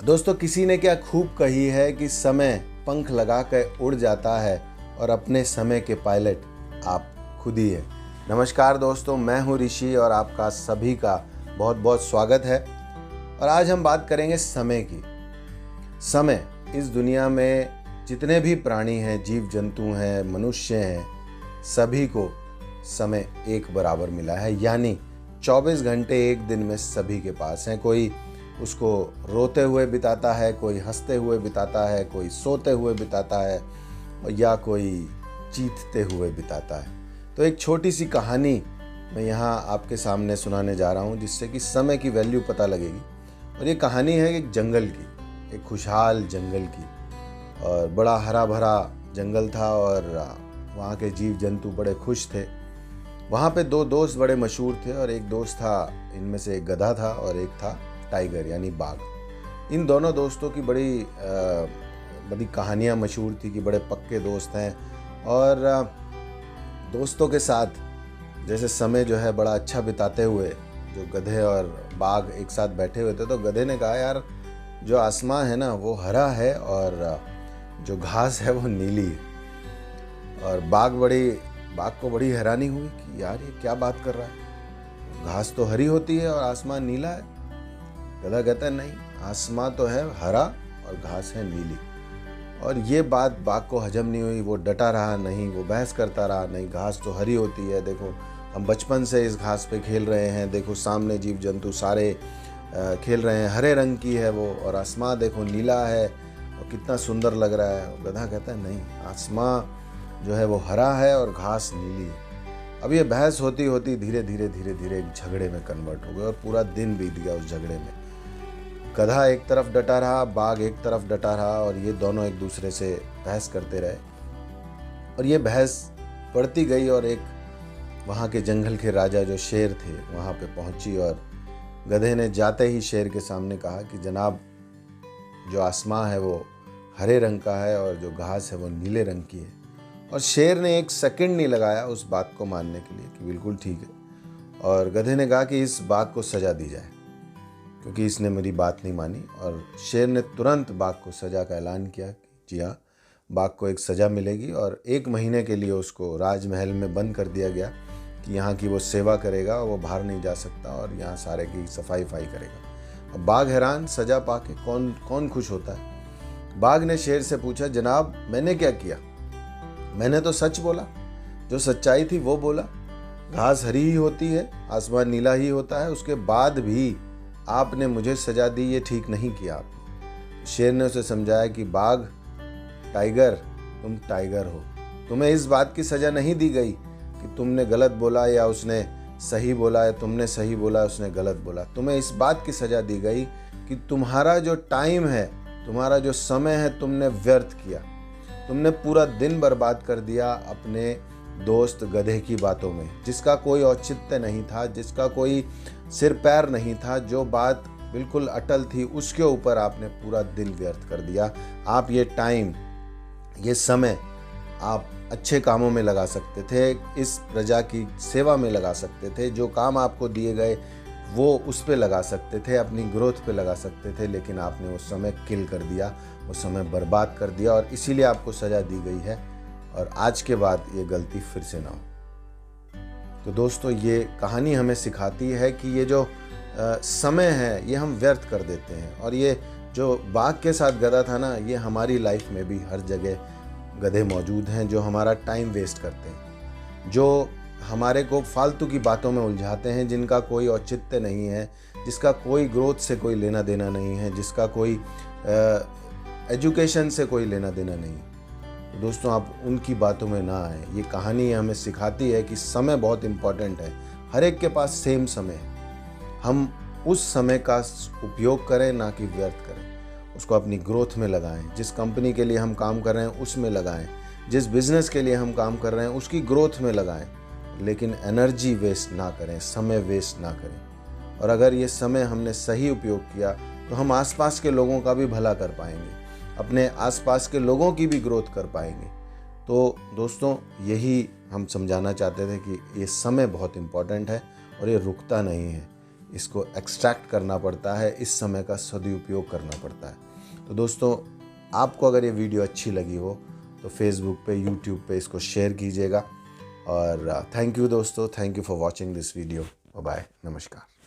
दोस्तों, किसी ने क्या खूब कही है कि समय पंख लगा कर उड़ जाता है और अपने समय के पायलट आप खुद ही है। नमस्कार दोस्तों, मैं हूं ऋषि और आपका सभी का बहुत बहुत स्वागत है। और आज हम बात करेंगे समय की। समय इस दुनिया में जितने भी प्राणी हैं, जीव जंतु हैं, मनुष्य हैं, सभी को समय एक बराबर मिला है। यानी 24 घंटे एक दिन में सभी के पास हैं। कोई उसको रोते हुए बिताता है, कोई हंसते हुए बिताता है, कोई सोते हुए बिताता है या कोई जीतते हुए बिताता है। तो एक छोटी सी कहानी मैं यहाँ आपके सामने सुनाने जा रहा हूँ, जिससे कि समय की वैल्यू पता लगेगी। और ये कहानी है एक जंगल की, एक खुशहाल जंगल की। और बड़ा हरा भरा जंगल था और वहाँ के जीव जंतु बड़े खुश थे। वहाँ पे दो दोस्त बड़े मशहूर थे और एक दोस्त था, इनमें से एक गधा था और एक था टाइगर यानी बाघ। इन दोनों दोस्तों की बड़ी कहानियाँ मशहूर थी कि बड़े पक्के दोस्त हैं। और दोस्तों के साथ जैसे समय जो है बड़ा अच्छा बिताते हुए जो गधे और बाघ एक साथ बैठे हुए थे, तो गधे ने कहा, यार जो आसमान है ना वो हरा है और जो घास है वो नीली है। और बाघ को बड़ी हैरानी हुई कि यार ये क्या बात कर रहा है, घास तो हरी होती है और आसमान नीला है। गधा कहता है, नहीं, आसमान तो है हरा और घास है नीली। और ये बात बाघ को हजम नहीं हुई। वो डटा रहा, नहीं, वो बहस करता रहा, नहीं, घास तो हरी होती है, देखो हम बचपन से इस घास पे खेल रहे हैं, देखो सामने जीव जंतु सारे खेल रहे हैं, हरे रंग की है वो, और आसमान देखो नीला है और कितना सुंदर लग रहा है। गधा कहता है, नहीं, आसमान जो है वो हरा है और घास नीली है। अब ये बहस होती होती धीरे धीरे एक झगड़े में कन्वर्ट हो गई और पूरा दिन बीत गया उस झगड़े में। गधा एक तरफ डटा रहा, बाघ एक तरफ डटा रहा और ये दोनों एक दूसरे से बहस करते रहे। और ये बहस बढ़ती गई और एक वहाँ के जंगल के राजा जो शेर थे वहाँ पे पहुँची। और गधे ने जाते ही शेर के सामने कहा कि जनाब, जो आसमां है वो हरे रंग का है और जो घास है वो नीले रंग की है। और शेर ने एक सेकंड नहीं लगाया उस बात को मानने के लिए कि बिल्कुल ठीक है। और गधे ने कहा कि इस बाघ को सजा दी जाए क्योंकि इसने मेरी बात नहीं मानी। और शेर ने तुरंत बाघ को सजा का ऐलान किया कि जी हाँ, बाघ को एक सज़ा मिलेगी और 1 महीने के लिए उसको राजमहल में बंद कर दिया गया कि यहाँ की वो सेवा करेगा, वो बाहर नहीं जा सकता और यहाँ सारे की सफाई करेगा। अब बाघ हैरान, सज़ा पाके कौन खुश होता है। बाघ ने शेर से पूछा, जनाब मैंने क्या किया? मैंने तो सच बोला, जो सच्चाई थी वो बोला। घास हरी ही होती है, आसमान नीला ही होता है, उसके बाद भी आपने मुझे सजा दी, ये ठीक नहीं किया आपने। शेर ने उसे समझाया कि बाघ, टाइगर, तुम टाइगर हो, तुम्हें इस बात की सजा नहीं दी गई कि तुमने गलत बोला या उसने सही बोला, या तुमने सही बोला उसने गलत बोला। तुम्हें इस बात की सजा दी गई कि तुम्हारा जो टाइम है, तुम्हारा जो समय है, तुमने व्यर्थ किया। तुमने पूरा दिन बर्बाद कर दिया अपने दोस्त गधे की बातों में, जिसका कोई औचित्य नहीं था, जिसका कोई सिर पैर नहीं था। जो बात बिल्कुल अटल थी उसके ऊपर आपने पूरा दिन व्यर्थ कर दिया। आप ये टाइम, ये समय आप अच्छे कामों में लगा सकते थे, इस प्रजा की सेवा में लगा सकते थे, जो काम आपको दिए गए वो उस पे लगा सकते थे, अपनी ग्रोथ पे लगा सकते थे, लेकिन आपने वो समय किल कर दिया, वो समय बर्बाद कर दिया और इसीलिए आपको सज़ा दी गई है। और आज के बाद ये गलती फिर से ना हो। तो दोस्तों, ये कहानी हमें सिखाती है कि ये जो समय है ये हम व्यर्थ कर देते हैं। और ये जो बाघ के साथ गधा था ना, ये हमारी लाइफ में भी हर जगह गधे मौजूद हैं जो हमारा टाइम वेस्ट करते हैं, जो हमारे को फालतू की बातों में उलझाते हैं, जिनका कोई औचित्य नहीं है, जिसका कोई ग्रोथ से कोई लेना देना नहीं है, जिसका कोई एजुकेशन से कोई लेना देना नहीं। तो दोस्तों, आप उनकी बातों में ना आए। ये कहानी हमें सिखाती है कि समय बहुत इम्पॉर्टेंट है, हर एक के पास सेम समय है। हम उस समय का उपयोग करें, ना कि व्यर्थ करें। उसको अपनी ग्रोथ में लगाएं। जिस कंपनी के लिए हम काम कर रहे हैं उसमें लगाएं, जिस बिज़नेस के लिए हम काम कर रहे हैं उसकी ग्रोथ में लगाएं, लेकिन एनर्जी वेस्ट ना करें, समय वेस्ट ना करें। और अगर ये समय हमने सही उपयोग किया तो हम आसपास के लोगों का भी भला कर पाएंगे, अपने आसपास के लोगों की भी ग्रोथ कर पाएंगे। तो दोस्तों, यही हम समझाना चाहते थे कि ये समय बहुत इम्पॉर्टेंट है और ये रुकता नहीं है। इसको एक्सट्रैक्ट करना पड़ता है, इस समय का सदुपयोग करना पड़ता है। तो दोस्तों, आपको अगर ये वीडियो अच्छी लगी हो तो फेसबुक पे, यूट्यूब पे इसको शेयर कीजिएगा। और थैंक यू दोस्तों, thank you for watching this video. Bye, नमस्कार।